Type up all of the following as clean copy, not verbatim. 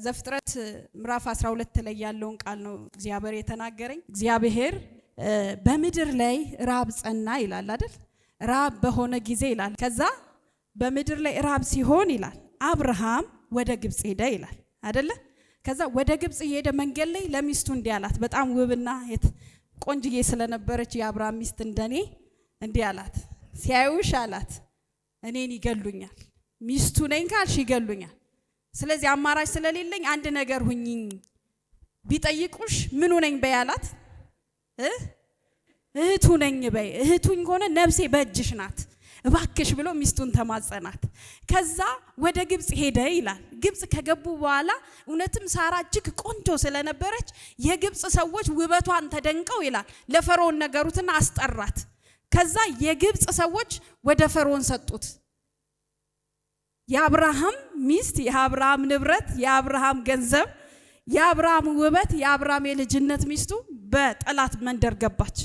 ዘፍጥረት ምዕራፍ 12 ላይ ያለውን ቃል ነው እግዚአብሔር የተናገረኝ። እግዚአብሔር በምድር ላይ ራብ ጸና ይላል አይደል? ራብ በሆነ ጊዜ ይላል። ከዛ በምድር ላይ ራብ ሲሆን ይላል አብርሃም ወደ ግብጽ ሄደ ይላል አይደለ? ከዛ ወደ ግብጽ ሄደ። መንገድ ላይ ለሚስቱ እንዲህ አላት። በጣም ውብና ቆንጅዬ ስለነበረች የአብርሃም ሚስት እንደኔ እንዲህ አላት፣ ሲያዩሽ አላት እኔን ይገሉኛል፣ ሚስቱ ነኝ ካልሽ ይገሉኛል። ስለዚህ አማራጭ ስለሌለኝ አንድ ነገር ሁኚኝ፣ ቢጠይቁሽ ምኑ ነኝ በይ አላት። እህቱ ነኝ በይ። እህቱኝ ሆነ ነፍሴ በእጅሽ ናት እባክሽ ብሎ ሚስቱን ተማጸናት። ከዛ ወደ ግብጽ ሄደ ይላል። ግብጽ ከገቡ በኋላ እውነትም ሳራ እጅግ ቆንጆ ስለነበረች የግብጽ ሰዎች ውበቷን ተደንቀው ይላል ለፈርዖን ነገሩትና አስጠራት። ከዛ የግብጽ ሰዎች ወደ ፈርዖን ሰጡት። የአብርሃም ሚስት፣ የአብርሃም ንብረት፣ የአብርሃም ገንዘብ፣ የአብርሃም ውበት፣ የአብርሃም የልጅነት ሚስቱ በጠላት መንደር ገባች።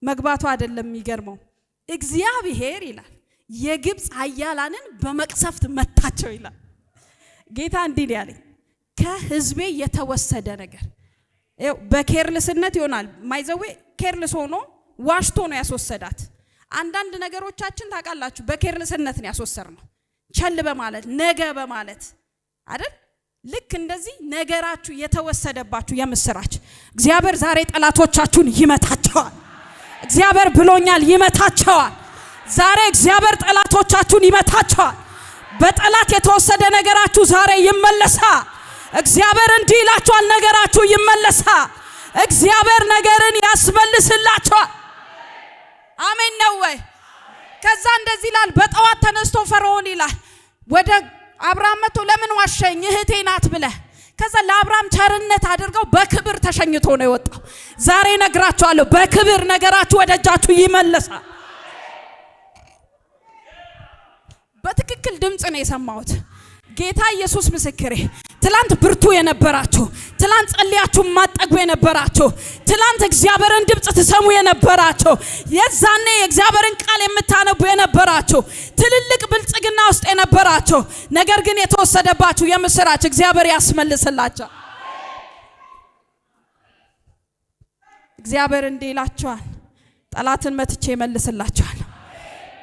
መግባቷ አይደለም የሚገርመው፣ እግዚአብሔር ይላል የግብጽ ኃያላንን በመቅሰፍት መታቸው ይላል። ጌታ እንዲህ ያለኝ ከህዝቤ የተወሰደ ነገር በኬርልስነት ይሆናል። ማይዘዌ ኬርልስ ሆኖ ዋሽቶ ነው ያስወሰዳት። አንዳንድ ነገሮቻችን ታውቃላችሁ በኬርልስነት ነው ያስወሰርነው፣ ቸል በማለት ነገ በማለት አይደል? ልክ እንደዚህ ነገራችሁ የተወሰደባችሁ የምስራች እግዚአብሔር ዛሬ ጠላቶቻችሁን ይመታቸዋል። እግዚአብሔር ብሎኛል ይመታቸዋል። ዛሬ እግዚአብሔር ጠላቶቻችሁን ይመታቸዋል። በጠላት የተወሰደ ነገራችሁ ዛሬ ይመለሳል። እግዚአብሔር እንዲህ ይላችኋል፣ ነገራችሁ ይመለሳል። እግዚአብሔር ነገርን ያስመልስላችኋል። አሜን ነው ወይ? ከዛ እንደዚህ ይላል፣ በጠዋት ተነስቶ ፈርዖን ይላል ወደ አብርሃም መጥቶ ለምን ዋሸኝ እህቴ ናት ብለህ። ከዛ ለአብርሃም ቸርነት አድርገው በክብር ተሸኝቶ ነው የወጣው። ዛሬ ነግራችኋለሁ በክብር ነገራችሁ ወደ እጃችሁ ይመለሳል። በትክክል ድምጽ ነው የሰማሁት። ጌታ ኢየሱስ ምስክሬ፣ ትላንት ብርቱ የነበራችሁ፣ ትላንት ጸልያችሁ ማጠጉ የነበራችሁ፣ ትላንት እግዚአብሔርን ድምጽ ትሰሙ የነበራችሁ፣ የዛኔ የእግዚአብሔርን ቃል የምታነቡ የነበራችሁ፣ ትልልቅ ብልጽግና ውስጥ የነበራችሁ፣ ነገር ግን የተወሰደባችሁ የምስራች እግዚአብሔር ያስመልስላችሁ። እግዚአብሔር እንዲህ ይላችኋል፣ ጠላትን መትቼ ይመልስላችኋል።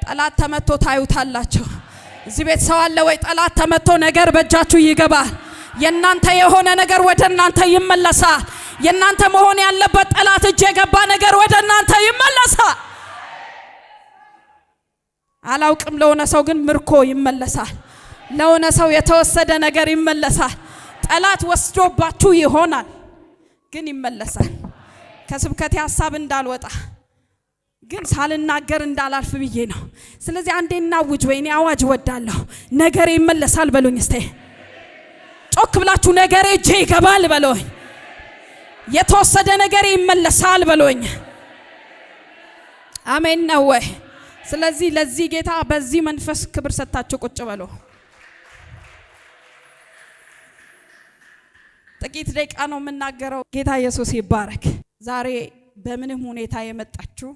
ጠላት ተመቶ ታዩታላችሁ። እዚህ ቤት ሰው አለ ወይ? ጠላት ተመቶ ነገር በእጃችሁ ይገባል። የናንተ የሆነ ነገር ወደ እናንተ ይመለሳል። የናንተ መሆን ያለበት ጠላት እጅ የገባ ነገር ወደ እናንተ ይመለሳል። አላውቅም፣ ለሆነ ሰው ግን ምርኮ ይመለሳል። ለሆነ ሰው የተወሰደ ነገር ይመለሳል። ጠላት ወስዶባችሁ ይሆናል፣ ግን ይመለሳል። ከስብከቴ ሐሳብ እንዳልወጣ ግን ሳልናገር እንዳላልፍ ብዬ ነው። ስለዚህ አንዴ እናውጅ። ወይኔ አዋጅ ወዳለሁ። ነገሬ ይመለሳል በሉኝ እስቲ ጮክ ብላችሁ፣ ነገሬ እጄ ይገባል በሉኝ። የተወሰደ ነገሬ ይመለሳል በሉኝ። አሜን ነው ወይ? ስለዚህ ለዚህ ጌታ በዚህ መንፈስ ክብር ሰጣችሁ ቁጭ በሉ። ጥቂት ደቂቃ ነው የምናገረው። ጌታ ኢየሱስ ይባረክ። ዛሬ በምንም ሁኔታ የመጣችሁ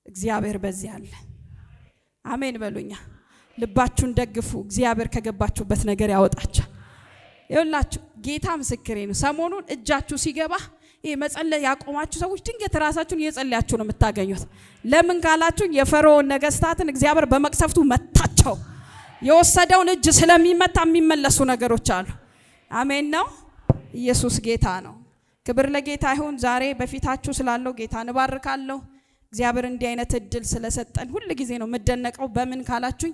እግዚአብሔር በዚህ አለ። አሜን በሉኛ። ልባችሁን ደግፉ። እግዚአብሔር ከገባችሁበት ነገር ያወጣችኋል። ይኸውላችሁ ጌታ ምስክሬ ነው። ሰሞኑን እጃችሁ ሲገባ ይሄ መጸለይ ያቆማችሁ ሰዎች ድንገት ራሳችሁን እየጸለያችሁ ነው የምታገኙት። ለምን ካላችሁ የፈርዖን ነገስታትን እግዚአብሔር በመቅሰፍቱ መታቸው። የወሰደውን እጅ ስለሚመታ የሚመለሱ ነገሮች አሉ። አሜን ነው። ኢየሱስ ጌታ ነው። ክብር ለጌታ ይሁን። ዛሬ በፊታችሁ ስላለው ጌታ እንባርካለሁ። እግዚአብሔር እንዲህ አይነት እድል ስለሰጠን ሁሉ ጊዜ ነው መደነቀው። በምን ካላችሁኝ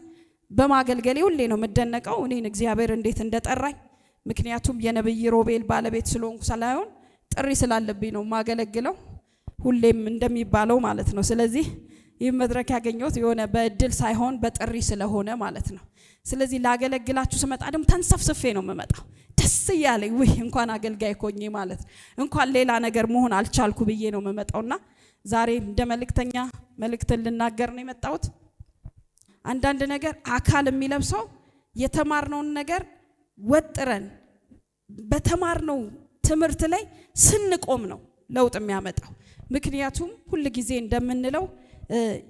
በማገልገሌ ሁሌ ነው መደነቀው እኔን እግዚአብሔር እንዴት እንደጠራኝ። ምክንያቱም የነብይ ሮቤል ባለቤት ስለሆንኩ ሳይሆን ጥሪ ስላለብኝ ነው ማገለግለው፣ ሁሌም እንደሚባለው ማለት ነው። ስለዚህ ይህ መድረክ ያገኘሁት የሆነ በእድል ሳይሆን በጥሪ ስለሆነ ማለት ነው። ስለዚህ ላገለግላችሁ ስመጣ ደግሞ ተንሰፍስፌ ነው የምመጣው። ደስ እያለኝ ወይ እንኳን አገልጋይ ኮኜ ማለት እንኳን ሌላ ነገር መሆን አልቻልኩ ብዬ ነው የምመጣውና ዛሬ እንደ መልእክተኛ መልእክትን ልናገር ነው የመጣሁት። አንዳንድ ነገር አካል የሚለብሰው የተማርነውን ነገር ወጥረን በተማርነው ትምህርት ላይ ስንቆም ነው ለውጥ የሚያመጣው። ምክንያቱም ሁሉ ጊዜ እንደምንለው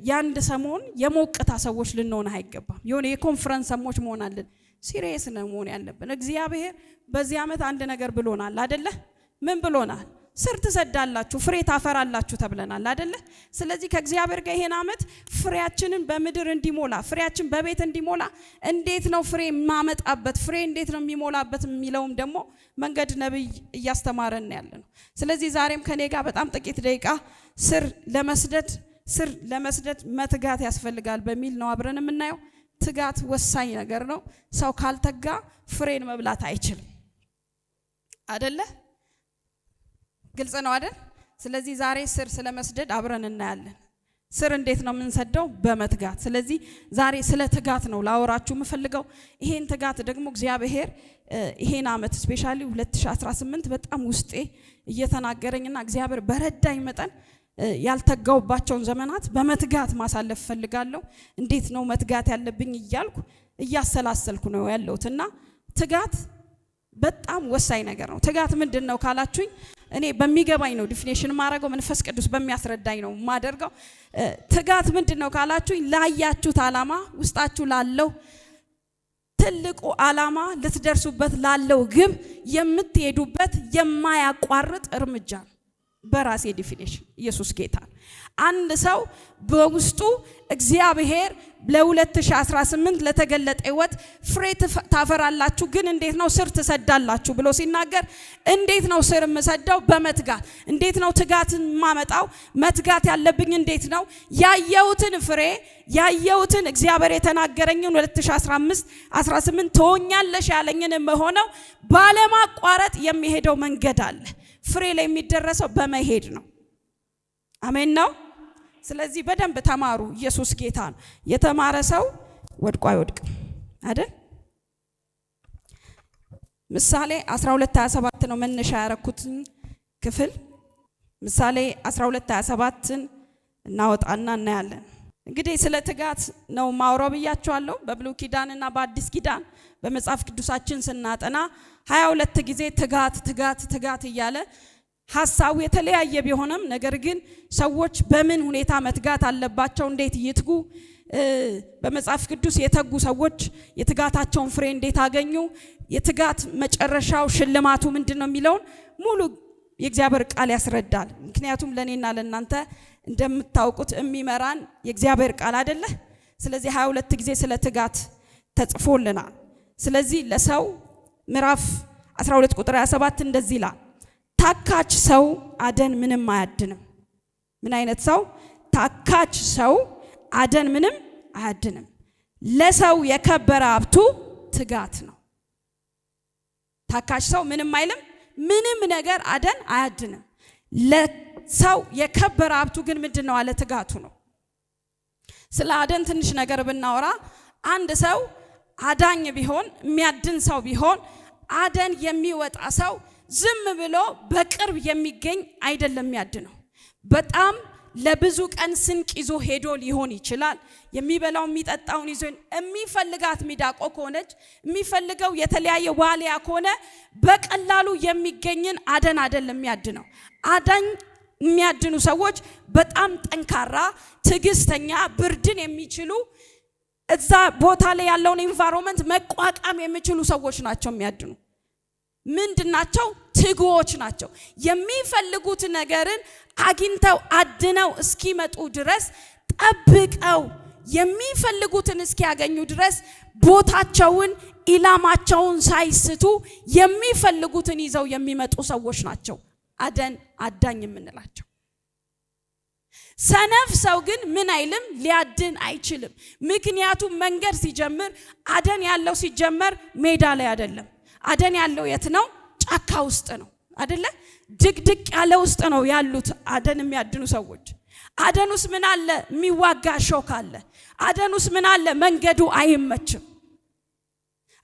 ያንድ ሰሞን የሞቅታ ሰዎች ልንሆን አይገባም። የሆነ የኮንፈረንስ ሰሞች መሆን አለን። ሲሪየስ ነው መሆን ያለብን። እግዚአብሔር በዚህ ዓመት አንድ ነገር ብሎናል አይደለ? ምን ብሎናል? ስር ትሰዳላችሁ ፍሬ ታፈራላችሁ ተብለናል አይደለ? ስለዚህ ከእግዚአብሔር ጋር ይሄን ዓመት ፍሬያችንን በምድር እንዲሞላ ፍሬያችን በቤት እንዲሞላ እንዴት ነው ፍሬ ማመጣበት ፍሬ እንዴት ነው የሚሞላበት የሚለውም ደግሞ መንገድ ነብይ እያስተማረን ያለነው። ስለዚህ ዛሬም ከኔ ጋር በጣም ጥቂት ደቂቃ ስር ለመስደድ መትጋት ያስፈልጋል በሚል ነው አብረን የምናየው። ትጋት ወሳኝ ነገር ነው። ሰው ካልተጋ ፍሬን መብላት አይችልም አይደለ? ግልጽ ነው አይደል? ስለዚህ ዛሬ ስር ስለመስደድ አብረን እናያለን። ስር እንዴት ነው የምንሰደው? በመትጋት። ስለዚህ ዛሬ ስለ ትጋት ነው ላወራችሁ የምፈልገው። ይሄን ትጋት ደግሞ እግዚአብሔር ይሄን ዓመት ስፔሻሊ 2018 በጣም ውስጤ እየተናገረኝና እግዚአብሔር በረዳኝ መጠን ያልተጋውባቸውን ዘመናት በመትጋት ማሳለፍ ፈልጋለሁ። እንዴት ነው መትጋት ያለብኝ እያልኩ እያሰላሰልኩ ነው ያለሁትና ትጋት በጣም ወሳኝ ነገር ነው። ትጋት ምንድነው ካላችሁኝ እኔ በሚገባኝ ነው ዲፊኒሽን ማድረገው፣ መንፈስ ቅዱስ በሚያስረዳኝ ነው ማደርገው። ትጋት ምንድነው ካላችሁኝ ላያችሁት ዓላማ ውስጣችሁ ላለው ትልቁ ዓላማ ልትደርሱበት ላለው ግብ የምትሄዱበት የማያቋርጥ እርምጃ ነው። በራሴ ዲፊኒሽን ኢየሱስ ጌታ። አንድ ሰው በውስጡ እግዚአብሔር ለ2018 ለተገለጠ ህይወት ፍሬ ታፈራላችሁ ግን እንዴት ነው ስር ትሰዳላችሁ ብሎ ሲናገር እንዴት ነው ስር የምሰደው? በመትጋት። እንዴት ነው ትጋትን ማመጣው? መትጋት ያለብኝ እንዴት ነው? ያየሁትን ፍሬ ያየሁትን እግዚአብሔር የተናገረኝን 2018 ትሆኛለሽ ያለኝን መሆነው ባለማቋረጥ የሚሄደው መንገድ አለ። ፍሬ ላይ የሚደረሰው በመሄድ ነው። አሜን ነው። ስለዚህ በደንብ ተማሩ። ኢየሱስ ጌታ ነው። የተማረ ሰው ወድቆ አይወድቅም አይደል? ምሳሌ 12:27 ነው መነሻ ያረኩት ክፍል። ምሳሌ 12:27ን እናወጣና እናያለን። እንግዲህ ስለ ትጋት ነው ማውራው ብያችኋለሁ። በብሉይ ኪዳንና በአዲስ ኪዳን በመጽሐፍ ቅዱሳችን ስናጠና 22 ጊዜ ትጋት እያለ ሐሳቡ የተለያየ ቢሆንም ነገር ግን ሰዎች በምን ሁኔታ መትጋት አለባቸው፣ እንዴት ይትጉ፣ በመጽሐፍ ቅዱስ የተጉ ሰዎች የትጋታቸውን ፍሬ እንዴት አገኙ፣ የትጋት መጨረሻው ሽልማቱ ምንድነው የሚለውን ሙሉ የእግዚአብሔር ቃል ያስረዳል። ምክንያቱም ለኔና ለናንተ እንደምታውቁት የሚመራን የእግዚአብሔር ቃል አይደለ? ስለዚህ 22 ጊዜ ስለ ትጋት ተጽፎልናል። ስለዚህ ለሰው ምዕራፍ 12 ቁጥር 27 እንደዚህ ይላል፣ ታካች ሰው አደን ምንም አያድንም። ምን አይነት ሰው? ታካች ሰው አደን ምንም አያድንም። ለሰው የከበረ ሀብቱ ትጋት ነው። ታካች ሰው ምንም አይልም፣ ምንም ነገር አደን አያድንም። ለሰው የከበረ ሀብቱ ግን ምንድነው አለ? ትጋቱ ነው። ስለ አደን ትንሽ ነገር ብናወራ አንድ ሰው አዳኝ ቢሆን የሚያድን ሰው ቢሆን አደን የሚወጣ ሰው ዝም ብሎ በቅርብ የሚገኝ አይደለም የሚያድነው። በጣም ለብዙ ቀን ስንቅ ይዞ ሄዶ ሊሆን ይችላል። የሚበላው የሚጠጣውን ይዞ የሚፈልጋት ሚዳቆ ከሆነች የሚፈልገው የተለያየ ዋሊያ ከሆነ በቀላሉ የሚገኝን አደን አይደለም የሚያድነው። አዳኝ የሚያድኑ ሰዎች በጣም ጠንካራ፣ ትዕግስተኛ፣ ብርድን የሚችሉ እዛ ቦታ ላይ ያለውን ኢንቫይሮንመንት መቋቋም የሚችሉ ሰዎች ናቸው የሚያድኑ። ምንድናቸው? ትጉዎች ናቸው። የሚፈልጉት ነገርን አግኝተው አድነው እስኪመጡ ድረስ ጠብቀው የሚፈልጉትን እስኪያገኙ ድረስ ቦታቸውን ኢላማቸውን ሳይስቱ የሚፈልጉትን ይዘው የሚመጡ ሰዎች ናቸው አዳኝ የምንላቸው። ሰነፍ ሰው ግን ምን አይልም፣ ሊያድን አይችልም። ምክንያቱም መንገድ ሲጀምር አደን ያለው ሲጀመር ሜዳ ላይ አይደለም። አደን ያለው የት ነው? ጫካ ውስጥ ነው አይደለ? ድቅድቅ ያለ ውስጥ ነው ያሉት አደን የሚያድኑ ሰዎች። አደን ውስጥ ምን አለ? የሚዋጋ ሾክ አለ። አደን ውስጥ ምን አለ? መንገዱ አይመችም።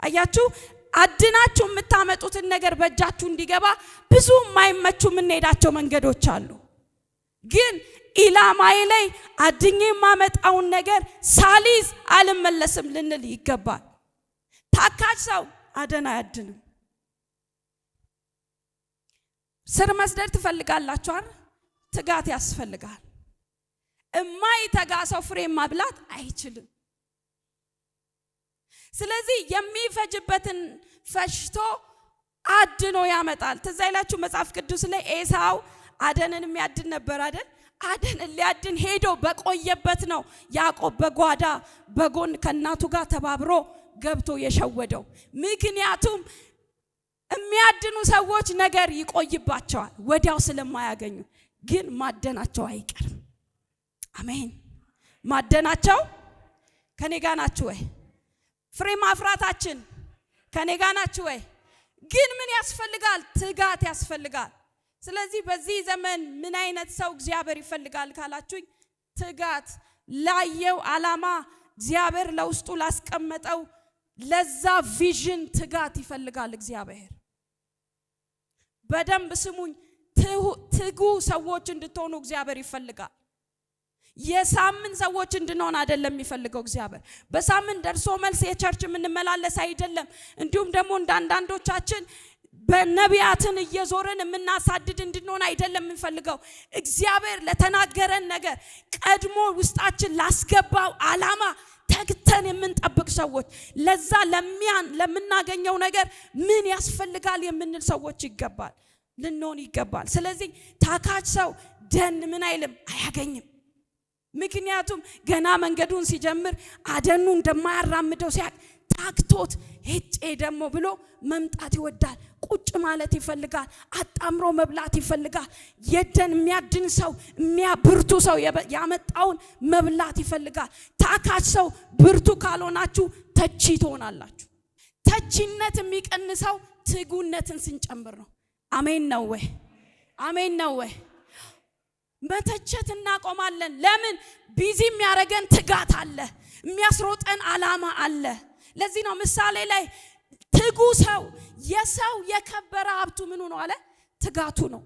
አያችሁ፣ አድናችሁ የምታመጡትን ነገር በእጃችሁ እንዲገባ ብዙ የማይመቹ የምንሄዳቸው መንገዶች አሉ። ግን ኢላማዬ ላይ አድኜ የማመጣውን ነገር ሳሊዝ አልመለስም ልንል ይገባል። ታካች ሰው አደን አያድንም። ስር መስደድ ትፈልጋላችሁ አይደል? ትጋት ያስፈልጋል። የማይተጋ ሰው ፍሬ ማብላት አይችልም። ስለዚህ የሚፈጅበትን ፈሽቶ አድኖ ያመጣል። ትዝ ይላችሁ መጽሐፍ ቅዱስ ላይ ኤሳው አደንን የሚያድን ነበር አይደል? አደንን ሊያድን ሄዶ በቆየበት ነው ያዕቆብ በጓዳ በጎን ከእናቱ ጋር ተባብሮ ገብቶ የሸወደው። ምክንያቱም የሚያድኑ ሰዎች ነገር ይቆይባቸዋል ወዲያው ስለማያገኙ፣ ግን ማደናቸው አይቀርም። አሜን። ማደናቸው ከኔ ጋር ናችሁ ወይ? ፍሬ ማፍራታችን ከኔ ጋር ናችሁ ወይ? ግን ምን ያስፈልጋል? ትጋት ያስፈልጋል። ስለዚህ በዚህ ዘመን ምን አይነት ሰው እግዚአብሔር ይፈልጋል ካላችሁኝ፣ ትጋት ላየው ዓላማ እግዚአብሔር ለውስጡ ላስቀመጠው ለዛ ቪዥን ትጋት ይፈልጋል እግዚአብሔር። በደንብ ስሙኝ፣ ትጉ ሰዎች እንድትሆኑ እግዚአብሔር ይፈልጋል። የሳምንት ሰዎች እንድንሆን አይደለም የሚፈልገው እግዚአብሔር። በሳምንት ደርሶ መልስ የቸርች የምንመላለስ አይደለም። እንዲሁም ደግሞ እንዳንዳንዶቻችን በነቢያትን እየዞርን የምናሳድድ እንድንሆን አይደለም የሚፈልገው። እግዚአብሔር ለተናገረን ነገር ቀድሞ ውስጣችን ላስገባው ዓላማ ተግተን የምንጠብቅ ሰዎች፣ ለዛ ለምናገኘው ነገር ምን ያስፈልጋል የምንል ሰዎች ይገባል ልንሆን ይገባል። ስለዚህ ታካች ሰው ደን ምን አይልም አያገኝም። ምክንያቱም ገና መንገዱን ሲጀምር አደኑ እንደማያራምደው ሲያቅ ታክቶት ሄጬ ደግሞ ብሎ መምጣት ይወዳል። ቁጭ ማለት ይፈልጋል። አጣምሮ መብላት ይፈልጋል። የደን የሚያድን ሰው የሚያብርቱ ሰው ያመጣውን መብላት ይፈልጋል። ታካች ሰው ብርቱ ካልሆናችሁ ተቺ ትሆናላችሁ። ተቺነት የሚቀንሰው ትጉነትን ስንጨምር ነው። አሜን ነው ወይ? አሜን ነው ወይ? መተቸት እናቆማለን። ለምን? ቢዚ የሚያረገን ትጋት አለ፣ የሚያስሮጠን ዓላማ አለ። ለዚህ ነው ምሳሌ ላይ ትጉ ሰው የሰው የከበረ ሀብቱ ምኑ ነው አለ? ትጋቱ ነው።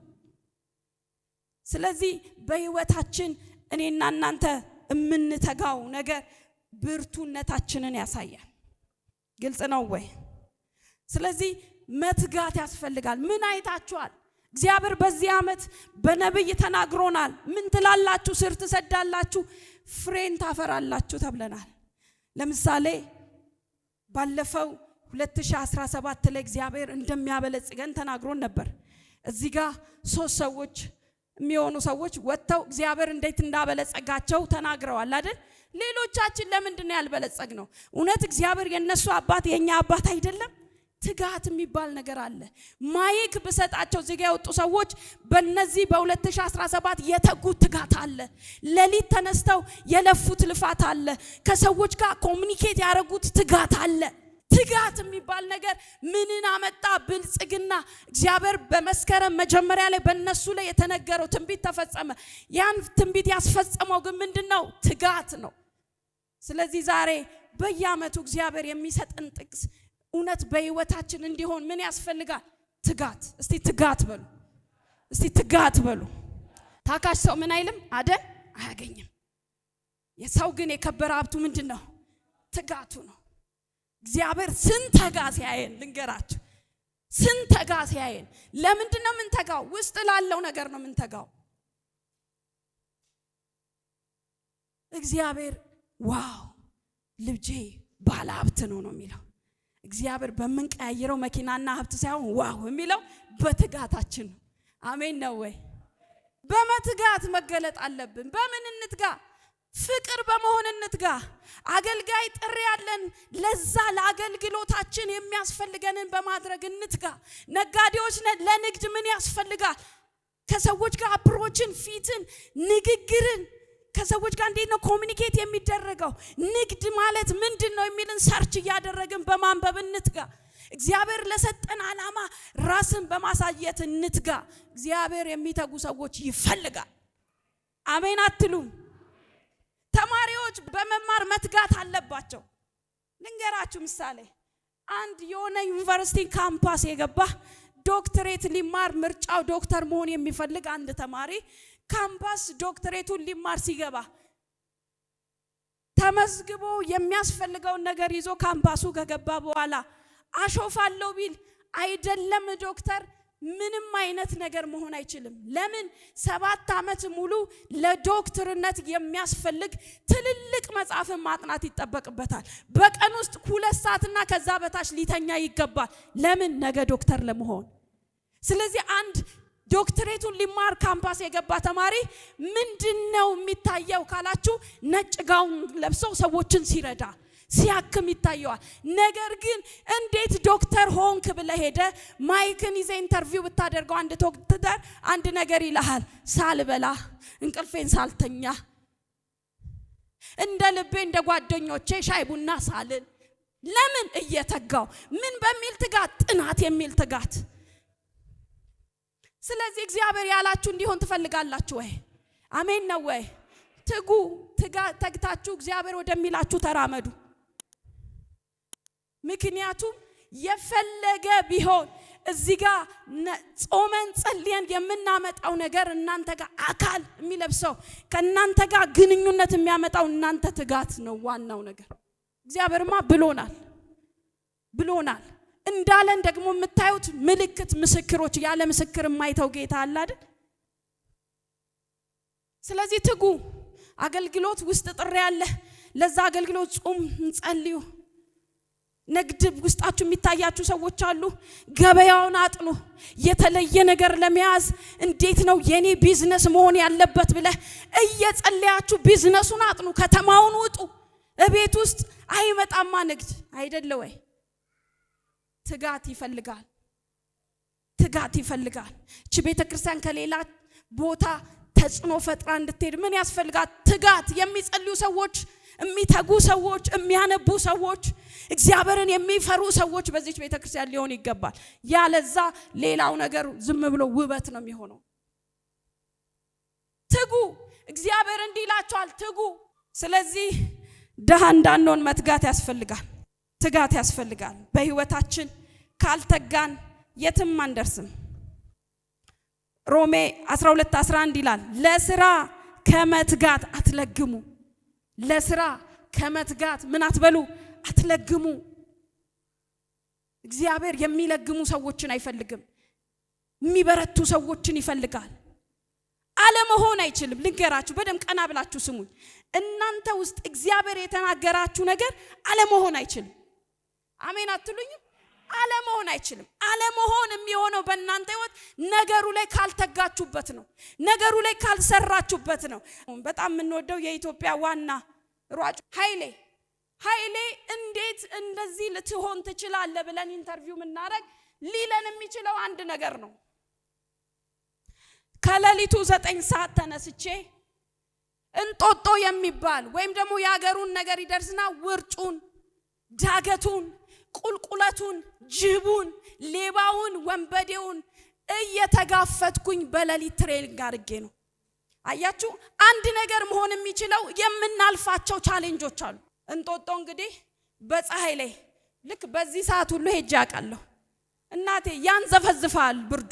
ስለዚህ በህይወታችን እኔና እናንተ የምንተጋው ነገር ብርቱነታችንን ያሳያል። ግልጽ ነው ወይ? ስለዚህ መትጋት ያስፈልጋል። ምን አይታችኋል? እግዚአብሔር በዚህ ዓመት በነብይ ተናግሮናል። ምን ትላላችሁ? ስር ትሰዳላችሁ፣ ፍሬን ታፈራላችሁ ተብለናል። ለምሳሌ ባለፈው 2017 ላይ እግዚአብሔር እንደሚያበለጽገን ተናግሮን ነበር። እዚህ ጋር 3 ሰዎች የሚሆኑ ሰዎች ወጥተው እግዚአብሔር እንዴት እንዳበለጸጋቸው ተናግረዋል አይደል? ሌሎቻችን ለምንድን ነው ያልበለጸግነው? እውነት እግዚአብሔር የነሱ አባት የኛ አባት አይደለም? ትጋት የሚባል ነገር አለ። ማይክ በሰጣቸው እዚህ ጋር የወጡ ሰዎች በእነዚህ በ2017 የተጉት ትጋት አለ። ሌሊት ተነስተው የለፉት ልፋት አለ። ከሰዎች ጋር ኮሙኒኬት ያደረጉት ትጋት አለ። ትጋት የሚባል ነገር ምንን አመጣ? ብልጽግና። እግዚአብሔር በመስከረም መጀመሪያ ላይ በእነሱ ላይ የተነገረው ትንቢት ተፈጸመ። ያን ትንቢት ያስፈጸመው ግን ምንድነው? ትጋት ነው። ስለዚህ ዛሬ በየዓመቱ እግዚአብሔር የሚሰጠን ጥቅስ እውነት በህይወታችን እንዲሆን ምን ያስፈልጋል? ትጋት። እስቲ ትጋት በሉ። እስቲ ትጋት በሉ። ታካች ሰው ምን አይልም? አደን አያገኝም። የሰው ግን የከበረ ሀብቱ ምንድነው? ትጋቱ ነው። እግዚአብሔር ስንተጋ ሲያየን ልንገራችሁ፣ ስንተጋ ሲያየን ለምንድነው ምን ተጋው? ውስጥ ላለው ነገር ነው ምን ተጋው። እግዚአብሔር ዋው ልጄ ባለ ሀብት ነው የሚለው። እግዚአብሔር በመንቀያየረው መኪናና ሀብት ሳይሆን ዋው የሚለው በትጋታችን ነው። አሜን ነው ወይ? በመትጋት መገለጥ አለብን። በምን እንትጋ? ፍቅር በመሆን እንትጋ። አገልጋይ ጥሪ ያለን ለዛ ለአገልግሎታችን የሚያስፈልገንን በማድረግ እንትጋ። ነጋዴዎች ለንግድ ምን ያስፈልጋል? ከሰዎች ጋር አፕሮችን፣ ፊትን፣ ንግግርን ከሰዎች ጋር እንዴት ነው ኮሙኒኬት የሚደረገው? ንግድ ማለት ምንድነው የሚልን ሰርች እያደረግን በማንበብ እንትጋ። እግዚአብሔር ለሰጠን ዓላማ ራስን በማሳየት እንትጋ። እግዚአብሔር የሚተጉ ሰዎች ይፈልጋል። አሜን አትሉም? ተማሪዎች በመማር መትጋት አለባቸው። ልንገራችሁ ምሳሌ። አንድ የሆነ ዩኒቨርሲቲ ካምፓስ የገባ ዶክተሬት ሊማር ምርጫው ዶክተር መሆን የሚፈልግ አንድ ተማሪ ካምፓስ ዶክተሬቱን ሊማር ሲገባ ተመዝግቦ የሚያስፈልገውን ነገር ይዞ ካምፓሱ ከገባ በኋላ አሾፋለሁ ቢል አይደለም ዶክተር ምንም አይነት ነገር መሆን አይችልም። ለምን 7 ዓመት ሙሉ ለዶክተርነት የሚያስፈልግ ትልልቅ መጽሐፍን ማጥናት ይጠበቅበታል። በቀን ውስጥ 2 ሰዓትና ከዛ በታች ሊተኛ ይገባል። ለምን? ነገ ዶክተር ለመሆን። ስለዚህ አንድ ዶክተሬቱን ሊማር ካምፓስ የገባ ተማሪ ምንድነው የሚታየው ካላችሁ ነጭ ጋውን ለብሶ ሰዎችን ሲረዳ ሲያክም ይታየዋል። ነገር ግን እንዴት ዶክተር ሆንክ ብለህ ሄደ ማይክን ይዘህ ኢንተርቪው ብታደርገው አንድ ዶክተር አንድ ነገር ይልሃል። ሳልበላ እንቅልፌን ሳልተኛ እንደ ልቤ እንደ ጓደኞቼ ሻይ ቡና ሳልን። ለምን? እየተጋው ምን በሚል ትጋት? ጥናት የሚል ትጋት። ስለዚህ እግዚአብሔር ያላችሁ እንዲሆን ትፈልጋላችሁ ወይ? አሜን ነው ወይ? ትጉ። ተግታችሁ እግዚአብሔር ወደሚላችሁ ተራመዱ። ምክንያቱም የፈለገ ቢሆን እዚህ ጋር ጾመን ጸልየን የምናመጣው ነገር እናንተ ጋር አካል የሚለብሰው ከእናንተ ጋር ግንኙነት የሚያመጣው እናንተ ትጋት ነው ዋናው ነገር። እግዚአብሔርማ ብሎናል እንዳለን ደግሞ የምታዩት ምልክት ምስክሮች ያለ ምስክር የማይተው ጌታ አለ አይደል? ስለዚህ ትጉ። አገልግሎት ውስጥ ጥሪ ያለ ለዛ አገልግሎት ጾም ጸልዩ። ንግድ ውስጣችሁ የሚታያችሁ ሰዎች አሉ። ገበያውን አጥኑ። የተለየ ነገር ለመያዝ እንዴት ነው የኔ ቢዝነስ መሆን ያለበት ብለህ እየጸለያችሁ ቢዝነሱን አጥኑ። ከተማውን ውጡ። እቤት ውስጥ አይመጣማ ንግድ አይደለ ወይ? ትጋት ይፈልጋል። እቺ ቤተክርስቲያን ከሌላ ቦታ ተጽዕኖ ፈጥራ እንድትሄድ ምን ያስፈልጋል? ትጋት። የሚጸልዩ ሰዎች፣ የሚተጉ ሰዎች፣ የሚያነቡ ሰዎች፣ እግዚአብሔርን የሚፈሩ ሰዎች በዚህ ቤተክርስቲያን ሊሆን ይገባል። ያለዛ ሌላው ነገር ዝም ብሎ ውበት ነው የሚሆነው። ትጉ። እግዚአብሔር እንዲላችኋል ትጉ። ስለዚህ ደሃ እንዳንሆን መትጋት ያስፈልጋል። ትጋት ያስፈልጋል። በህይወታችን ካልተጋን የትም አንደርስም። ሮሜ 12:11 ይላል ለስራ ከመትጋት አትለግሙ። ለስራ ከመትጋት ምን አትበሉ? አትለግሙ። እግዚአብሔር የሚለግሙ ሰዎችን አይፈልግም። የሚበረቱ ሰዎችን ይፈልጋል። አለመሆን አይችልም። ልንገራችሁ በደም ቀና ብላችሁ ስሙኝ። እናንተ ውስጥ እግዚአብሔር የተናገራችሁ ነገር አለመሆን አይችልም። አሜን አትሉኝም? አለመሆን አይችልም። አለመሆን የሚሆነው በእናንተ ህይወት ነገሩ ላይ ካልተጋችሁበት ነው። ነገሩ ላይ ካልሰራችሁበት ነው። በጣም የምንወደው የኢትዮጵያ ዋና ሯጭ ኃይሌ እንዴት እንደዚህ ልትሆን ትችላለህ ብለን ኢንተርቪው ምናረግ ሊለን የሚችለው አንድ ነገር ነው። ከሌሊቱ 9 ሰዓት ተነስቼ እንጦጦ የሚባል ወይም ደግሞ ያገሩን ነገር ይደርስና ውርጩን፣ ዳገቱን፣ ቁልቁለቱን፣ ጅቡን፣ ሌባውን፣ ወንበዴውን እየተጋፈጥኩኝ በሌሊት ትሬኒንግ አድርጌ ነው። አያችሁ አንድ ነገር መሆን የሚችለው የምናልፋቸው ቻሌንጆች አሉ። እንጦጦ እንግዲህ በፀሐይ ላይ ልክ በዚህ ሰዓት ሁሉ ሄጄ አውቃለሁ። እናቴ ያንዘፈዝፋል፣ ብርዱ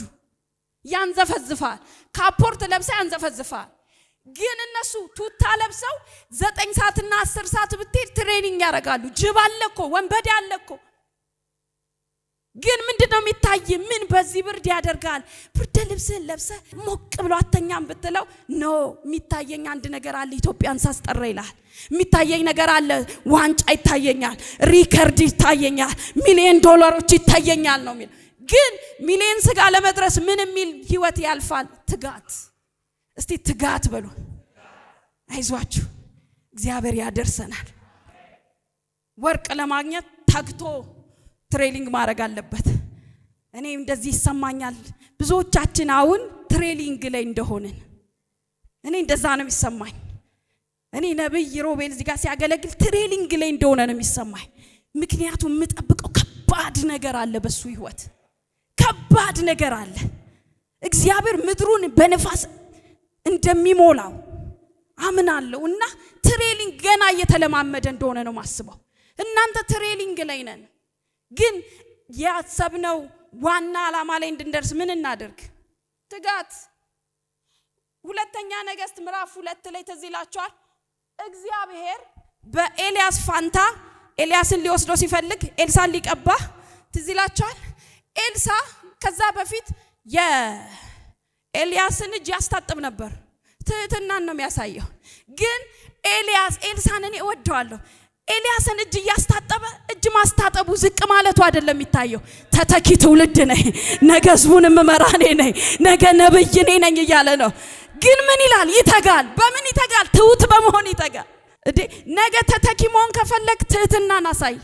ያንዘፈዝፋል፣ ካፖርት ለብሳ ያንዘፈዝፋል። ግን እነሱ ቱታ ለብሰው 9 ሰዓትና 10 ሰዓት ብትሄድ ትሬኒንግ ያደርጋሉ። ጅብ አለኮ፣ ወንበዴ አለኮ። ግን ምንድነው የሚታይ? ምን በዚህ ብርድ ያደርጋል? ብርድ ልብስህን ለብሰህ ሞቅ ብሎ አተኛም ብትለው ኖ የሚታየኝ አንድ ነገር አለ። ኢትዮጵያን ሳስጠራ ይላል። የሚታየኝ ነገር አለ። ዋንጫ ይታየኛል፣ ሪከርድ ይታየኛል፣ ሚሊዮን ዶላሮች ይታየኛል ነው የሚል። ግን ሚሊዮን ስጋ ለመድረስ ምን የሚል ህይወት ያልፋል? ትጋት። እስቲ ትጋት በሉ። አይዟችሁ እግዚአብሔር ያደርሰናል። ወርቅ ለማግኘት ታግቶ ትሬኒንግ ማድረግ አለበት። እኔ እንደዚህ ይሰማኛል። ብዙዎቻችን አሁን ትሬኒንግ ላይ እንደሆነን እኔ እንደዛ ነው የሚሰማኝ። እኔ ነብይ ሮቤል እዚህ ጋር ሲያገለግል ትሬኒንግ ላይ እንደሆነ ነው የሚሰማኝ። ምክንያቱም የምጠብቀው ከባድ ነገር አለ። በሱ ህይወት ከባድ ነገር አለ። እግዚአብሔር ምድሩን በነፋስ እንደሚሞላው አምናለሁ እና ትሬኒንግ ገና እየተለማመደ እንደሆነ ነው ማስበው። እናንተ ትሬኒንግ ላይ ነን። ግን ያሰብነው ዋና ዓላማ ላይ እንድንደርስ ምን እናደርግ? ትጋት። ሁለተኛ ነገሥት ምዕራፍ 2 ላይ ትዝ ይላችኋል። እግዚአብሔር በኤልያስ ፋንታ ኤልያስን ሊወስደው ሲፈልግ ኤልሳን ሊቀባ ትዝ ይላችኋል። ኤልሳ ከዛ በፊት የኤልያስን እጅ ያስታጥብ ነበር። ትህትናን ነው የሚያሳየው። ግን ኤልሳን እኔ እወደዋለሁ። ኤልያስን እጅ ያስታጠበ እጅ ማስታጠቡ ዝቅ ማለቱ አይደለም የሚታየው። ተተኪ ትውልድ ነኝ፣ ነገ ህዝቡን መመራ ነኝ፣ ነገ ነብይ ነኝ እያለ ነው። ግን ምን ይላል? ይተጋል። በምን ይተጋል? ትሁት በመሆን ይተጋል። ነገ ተተኪ መሆን ከፈለግ ትህትናን አሳይ።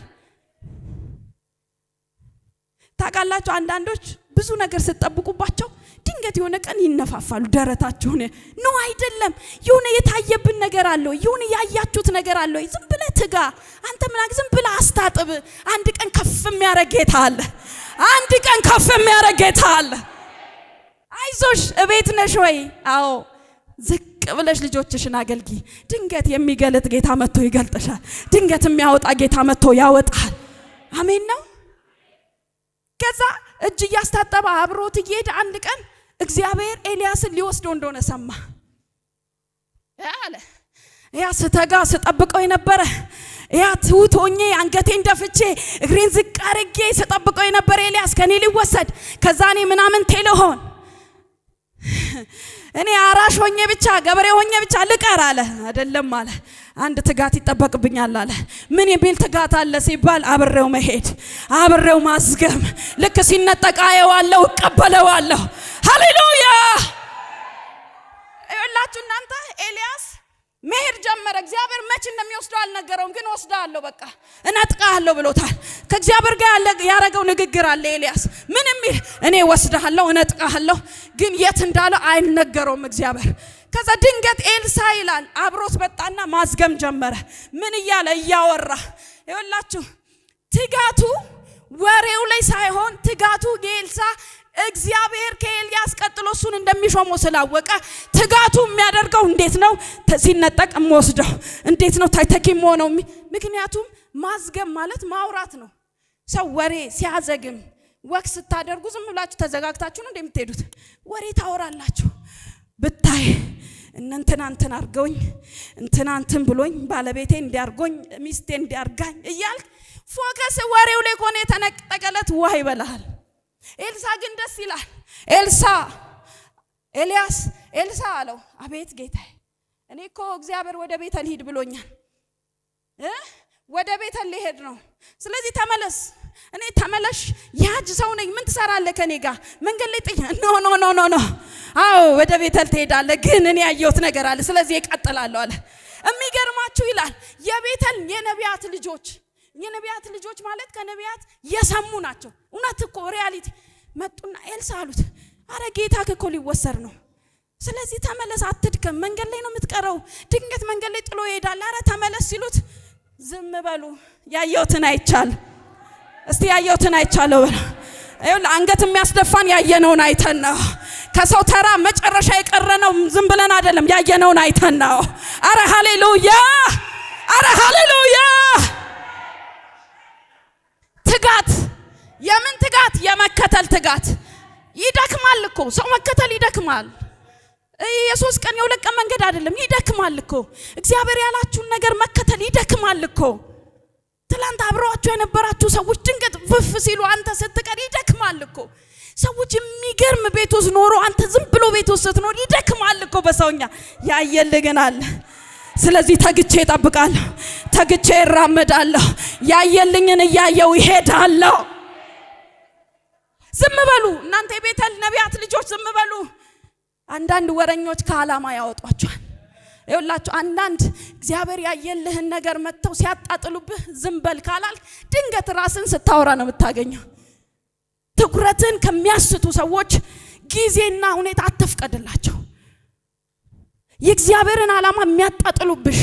ታውቃላችሁ አንዳንዶች ብዙ ነገር ስትጠብቁባቸው ድንገት የሆነ ቀን ይነፋፋሉ ደረታቸውን። ነው አይደለም፣ የሆነ የታየብን ነገር አለ፣ የሆነ ያያችሁት ነገር አለ። ዝም ብለህ ትጋ። አንተ ምን ዝም ብለህ አስታጥብ። አንድ ቀን ከፍ የሚያረግ ጌታ አለ። አንድ ቀን ከፍ የሚያረግ ጌታ አለ። አይዞሽ እቤት ነሽ ወይ? አዎ ዝቅ ብለሽ ልጆችሽን አገልጊ። ድንገት የሚገልጥ ጌታ መጥቶ ይገልጥሻል። ድንገት የሚያወጣ ጌታ መጥቶ ያወጣል። አሜን ነው። ከዛ እጅ ያስታጠበ አብሮት እየሄደ አንድ ቀን እግዚአብሔር ኤልያስን ሊወስደው እንደሆነ ሰማ። ያለ ያ ስተጋ ስጠብቀው የነበረ ያ ትሁት ሆኜ አንገቴን ደፍቼ እግሬን ዝቅ አድርጌ ስጠብቀው የነበረ ኤልያስ ከኔ ሊወሰድ፣ ከዛ እኔ ምናምን ቴሌሆን እኔ አራሽ ሆኜ ብቻ ገበሬ ሆኜ ብቻ ልቀር አለ። አይደለም አለ፣ አንድ ትጋት ይጠበቅብኛል አለ። ምን የሚል ትጋት አለ ሲባል አብሬው መሄድ፣ አብሬው ማዝገም። ልክ ሲነጠቅ አየዋለሁ፣ እቀበለዋለሁ። ሃሌሉያ! ይኸውላችሁ እናንተ ኤልያስ መሄድ ጀመረ። እግዚአብሔር መች እንደሚወስደው አልነገረውም፣ ግን ወስዳለሁ በቃ እነጥቃለሁ ብሎታል። ከእግዚአብሔር ጋር ያረገው ንግግር አለ ኤልያስ። ምን የሚል? እኔ ወስዳለሁ እነጥቃለሁ፣ ግን የት እንዳለው አይነገረውም እግዚአብሔር። ከዛ ድንገት ኤልሳ ይላል አብሮት መጣና ማዝገም ጀመረ። ምን እያለ? እያወራ። ይኸውላችሁ ትጋቱ ወሬው ላይ ሳይሆን ትጋቱ የኤልሳ እግዚአብሔር ከኤልያስ ቀጥሎ እሱን እንደሚሾመው ስላወቀ ትጋቱ የሚያደርገው እንዴት ነው ሲነጠቅ ወስደው፣ እንዴት ነው ተተኪም ሆነው። ምክንያቱም ማዝገም ማለት ማውራት ነው። ሰው ወሬ ሲያዘግም ወክ ስታደርጉ ዝም ብላችሁ ተዘጋግታችሁ ነው እንደምትሄዱት። ወሬ ታወራላችሁ። ብታይ እንትን አርገውኝ እንትን ብሎኝ ባለቤቴ እንዲያርጎኝ ሚስቴ እንዲያርጋኝ እያልክ ፎከስ ወሬው ላይ ኮኔ ተነቀቀለት ውሃ ይበላል። ኤልሳ ግን ደስ ይላል። ኤልሳ አለው አቤት ጌታዬ፣ እኔ እኮ እግዚአብሔር ወደ ቤተል ሂድ ብሎኛል። ወደ ቤተል ሊሄድ ነው። ስለዚህ ተመለስ። እኔ ተመለሽ ያጅ ሰው ነኝ። ምን ትሰራለህ ከኔ ጋር መንገድ ላይ ጥኝ? ኖ አዎ ወደ ቤተል ትሄዳለህ፣ ግን እኔ ያየሁት ነገር አለ፣ ስለዚህ እቀጥላለሁ አለ። የሚገርማችሁ ይላል የቤተል የነቢያት ልጆች ማለት ከነቢያት የሰሙ ናቸው። እውነት እኮ ሪያሊቲ መጡና ኤልሳ አሉት፣ አረ ጌታ እኮ ሊወሰድ ነው፣ ስለዚህ ተመለስ፣ አትድከም፣ መንገድ ላይ ነው የምትቀረው፣ ድንገት መንገድ ላይ ጥሎ ይሄዳል፣ አረ ተመለስ ሲሉት ዝም በሉ፣ ያየሁትን አይቻል። እስቲ ያየሁትን አይቻለሁ በል። ይኸውልህ አንገት የሚያስደፋን ያየነውን አይተን ነው። ከሰው ተራ መጨረሻ የቀረነው ዝም ብለን አይደለም፣ ያየነውን አይተን ነው። አረ ሃሌሉያ! አረ ሃሌሉያ! ትጋት፣ የምን ትጋት? የመከተል ትጋት። ይደክማል እኮ ሰው መከተል ይደክማል። የሶስት ቀን የሁለት ቀን መንገድ አይደለም፣ ይደክማል እኮ። እግዚአብሔር ያላችሁን ነገር መከተል ይደክማል እኮ። ትላንት አብረዋችሁ የነበራችሁ ሰዎች ድንገት ፍፍ ሲሉ አንተ ስትቀር ይደክማል እኮ። ሰዎች የሚገርም ቤት ውስጥ ኖሮ አንተ ዝም ብሎ ቤት ውስጥ ስትኖር ይደክማል እኮ። በሰውኛ ያየልህ ግን አለ። ስለዚህ ተግቼ እጠብቃለሁ፣ ተግቼ እራመዳለሁ፣ ያየልኝን እያየው ይሄዳለሁ። ዝም በሉ እናንተ የቤተል ነቢያት ልጆች፣ ዝም በሉ። አንዳንድ ወረኞች ከዓላማ ያወጧቸዋል። ይኸውላችሁ አንዳንድ እግዚአብሔር ያየልህን ነገር መጥተው ሲያጣጥሉብህ ዝም በል ካላልክ ድንገት ራስን ስታወራ ነው የምታገኘው። ትኩረትን ከሚያስቱ ሰዎች ጊዜና ሁኔታ አትፍቀድላቸው። የእግዚአብሔርን ዓላማ የሚያጣጥሉብሽ፣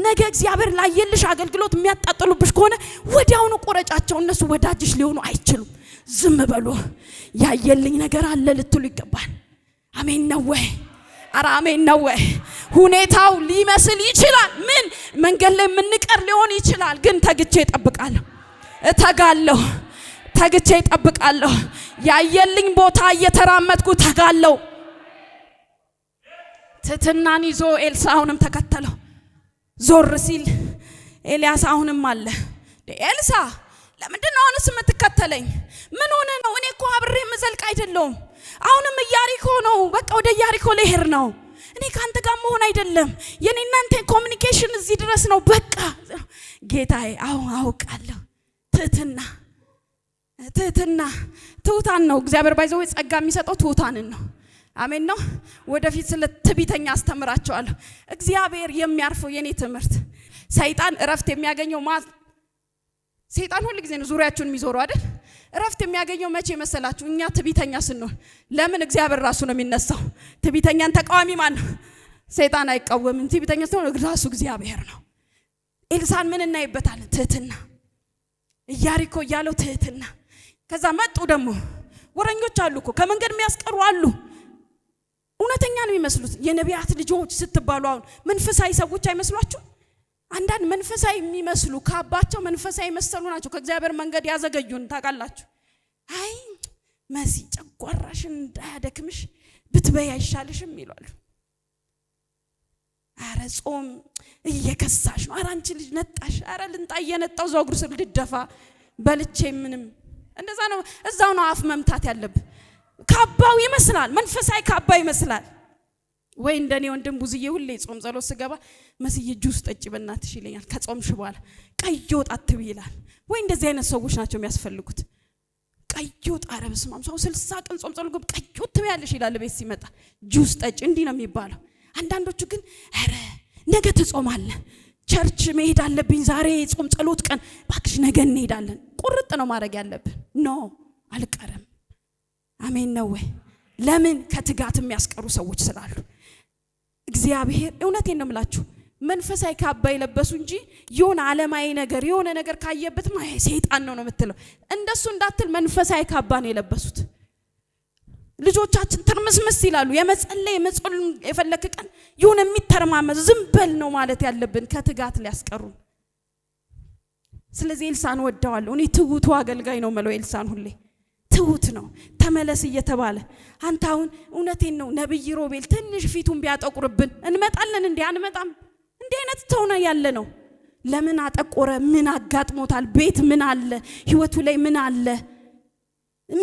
ነገ እግዚአብሔር ላየልሽ አገልግሎት የሚያጣጥሉብሽ ከሆነ ወዲያውኑ ቆረጫቸው። እነሱ ወዳጅሽ ሊሆኑ አይችሉም። ዝም በሉ። ያየልኝ ነገር አለ ልትሉ ይገባል። አሜን ነው ወይ? አረ አሜን ነው ወይ? ሁኔታው ሊመስል ይችላል፣ ምን መንገድ ላይ የምንቀር ሊሆን ይችላል። ግን ተግቼ እጠብቃለሁ፣ እተጋለሁ፣ ተግቼ እጠብቃለሁ። ያየልኝ ቦታ እየተራመድኩ ተጋለሁ። ትትናን ይዞ ኤልሳ አሁንም ተከተለው። ዞር ሲል ኤልያስ አሁንም አለ። ኤልሳ ለምንድን ነው አሁንስ የምትከተለኝ? ምን ሆነ ነው? እኔ እኮ አብሬ መዘልቅ አይደለሁም። አሁንም ኢያሪኮ ነው። በቃ ወደ ኢያሪኮ ልሄድ ነው። እኔ ካንተ ጋር መሆን አይደለም የኔ እናንተ ኮሚኒኬሽን እዚህ ድረስ ነው። በቃ ጌታዬ አውቃለሁ። ትሁታን ነው እግዚአብሔር ባይዘው ጸጋ የሚሰጠው ትሁታንን ነው። አሜን ነው። ወደፊት ስለ ትዕቢተኛ አስተምራቸዋለሁ። እግዚአብሔር የሚያርፈው የኔ ትምህርት ሰይጣን እረፍት የሚያገኘው ሰይጣን ሁሉ ጊዜ ነው ዙሪያችሁን የሚዞረው አይደል? እረፍት የሚያገኘው መቼ መሰላችሁ? እኛ ትዕቢተኛ ስንሆን። ለምን? እግዚአብሔር ራሱ ነው የሚነሳው። ትዕቢተኛን ተቃዋሚ ማን ነው? ሰይጣን አይቃወምም። ትዕቢተኛ ስለሆነ ራሱ እግዚአብሔር ነው። ኤልሳን ምን እናይበታለን? ትህትና። ኢያሪኮ ያለው ትህትና። ከዛ መጡ ደግሞ ወረኞች አሉ እኮ ከመንገድ የሚያስቀሩ አሉ። እውነተኛ ነው የሚመስሉት የነቢያት ልጆች ስትባሉ አሁን መንፈሳዊ ሰዎች አይመስሏችሁ? አንዳንድ መንፈሳዊ የሚመስሉ ካባቸው መንፈሳዊ መሰሉ ናቸው። ከእግዚአብሔር መንገድ ያዘገዩን ታውቃላችሁ። አይ መሲ ጨጓራሽን እንዳያደክምሽ ብትበይ አይሻልሽም ይላሉ። አረ ጾም እየከሳሽ ነው። አረ አንቺ ልጅ ነጣሽ። አረ ልንጣ እየነጣው ዛጉር ስር ልደፋ በልቼ ምንም እንደዛ ነው። እዛው ነው አፍ መምታት ያለብህ። ካባው ይመስላል መንፈሳዊ ካባው ይመስላል። ወይ እንደኔ ወንድም ቡዝዬ ሁሌ ጾም ጸሎት ስገባ መስዬ ጁስ ጠጪ በእናትሽ ይለኛል። ከጾምሽ በኋላ ቀይ ወጥ አትብይ ይላል። ወይ እንደዚህ አይነት ሰዎች ናቸው የሚያስፈልጉት። ቀይ ወጥ አረ በስመ አብ ሰው 60 ቀን ጾም ጸሎት ቀይ ወጥ ትበያለሽ ይላል ቤት ሲመጣ። ጁስ ጠጪ እንዲህ ነው የሚባለው። አንዳንዶቹ ግን አረ ነገ ትጾማለህ፣ ቸርች መሄድ አለብኝ ዛሬ ጾም ጸሎት ቀን፣ ባክሽ ነገ እንሄዳለን። ቁርጥ ነው ማድረግ ያለብን። ኖ አልቀርም። አሜን ነው ወይ? ለምን? ከትጋት የሚያስቀሩ ሰዎች ስላሉ። እግዚአብሔር እውነቴን ነው የምላችሁ መንፈሳዊ ካባ የለበሱ እንጂ የሆነ ዓለማዊ ነገር የሆነ ነገር ካየበት ማይ ሰይጣን ነው የምትለው። እንደሱ እንዳትል መንፈሳዊ ካባ ነው የለበሱት። ልጆቻችን ተርመስመስ ይላሉ። የመጸለይ የፈለክ ቀን የሆነ የሚተርማመስ ዝም በል ነው ማለት ያለብን ከትጋት ሊያስቀሩን። ስለዚህ ኤልሳን ወደዋለሁ። እኔ ትሁቱ አገልጋይ ነው ማለት ኤልሳን ሁሌ ትሁት ነው። ተመለስ እየተባለ አንተ አሁን እውነቴን ነው ነብይ ሮቤል ትንሽ ፊቱን ቢያጠቁርብን እንመጣለን እንዴ? አንመጣም። እንዴ አይነት ተውና ያለ ነው። ለምን አጠቆረ? ምን አጋጥሞታል? ቤት ምን አለ? ህይወቱ ላይ ምን አለ?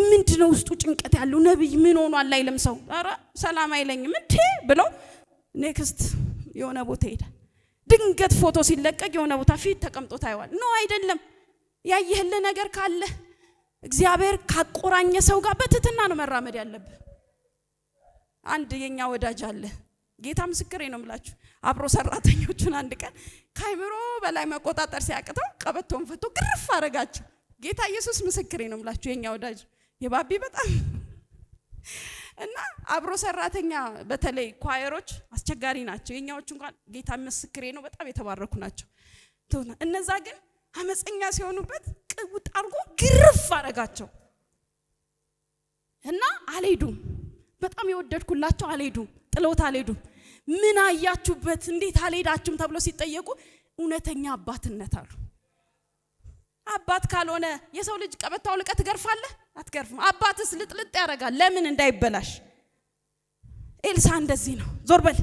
ምንድነው ውስጡ ጭንቀት ያለው? ነብይ ምን ሆኗል አይልም ሰው። ኧረ ሰላም አይለኝም እንዴ ብሎ ኔክስት የሆነ ቦታ ሄደ። ድንገት ፎቶ ሲለቀቅ የሆነ ቦታ ፊት ተቀምጦ ታይዋል። ኖ አይደለም። ያየህልህ ነገር ካለ እግዚአብሔር ካቆራኘ ሰው ጋር በትህትና ነው መራመድ ያለብህ። አንድ የኛ ወዳጅ አለ። ጌታ ምስክሬ ነው የምላችሁ። አብሮ ሰራተኞቹን አንድ ቀን ካይምሮ በላይ መቆጣጠር ሲያቅተው ቀበቶን ፈቶ ግርፍ አረጋቸው። ጌታ ኢየሱስ ምስክሬ ነው የምላችሁ። የኛ ወዳጅ የባቢ በጣም እና አብሮ ሰራተኛ በተለይ ኳየሮች አስቸጋሪ ናቸው። የኛዎቹ እንኳን ጌታ ምስክሬ ነው በጣም የተባረኩ ናቸው። እነዛ ግን አመፀኛ ሲሆኑበት ቅውጥ አርጎ ግርፍ አረጋቸው እና አልሄዱም። በጣም የወደድኩላቸው አልሄዱም፣ ጥሎት አልሄዱም። ምን አያችሁበት እንዴት አልሄዳችሁም ተብሎ ሲጠየቁ እውነተኛ አባትነት አሉ። አባት ካልሆነ የሰው ልጅ ቀበታው ልቀት ገርፋለህ አትገርፍም። አባትስ ልጥልጥ ያረጋል ለምን እንዳይበላሽ። ኤልሳ እንደዚህ ነው። ዞር በል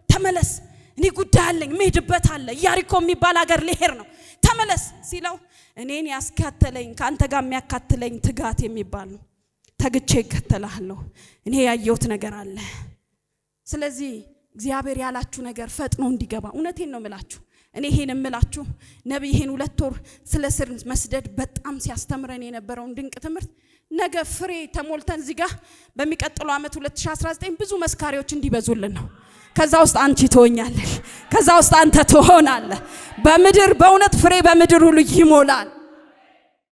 ተመለስ፣ እኔ ጉዳይ አለኝ መሄድበት አለ። ኢያሪኮ የሚባል ሀገር ልሄድ ነው ተመለስ ሲለው እኔን ያስከተለኝ ካንተ ጋር የሚያካትለኝ ትጋት የሚባል ነው። ተግቼ እከተልሃለሁ። እኔ ያየሁት ነገር አለ። ስለዚህ እግዚአብሔር ያላችሁ ነገር ፈጥኖ እንዲገባ እውነቴን ነው የምላችሁ። እኔ ይሄን እምላችሁ ነብይ ይሄን 2 ወር ስለ ስር መስደድ በጣም ሲያስተምረን የነበረውን ድንቅ ትምህርት ነገ ፍሬ ተሞልተን እዚህ ጋር በሚቀጥለው ዓመት 2019 ብዙ መስካሪዎች እንዲበዙልን ነው። ከዛ ውስጥ አንቺ ትሆኛለሽ፣ ከዛ ውስጥ አንተ ትሆናለህ። በምድር በእውነት ፍሬ በምድር ሁሉ ይሞላል።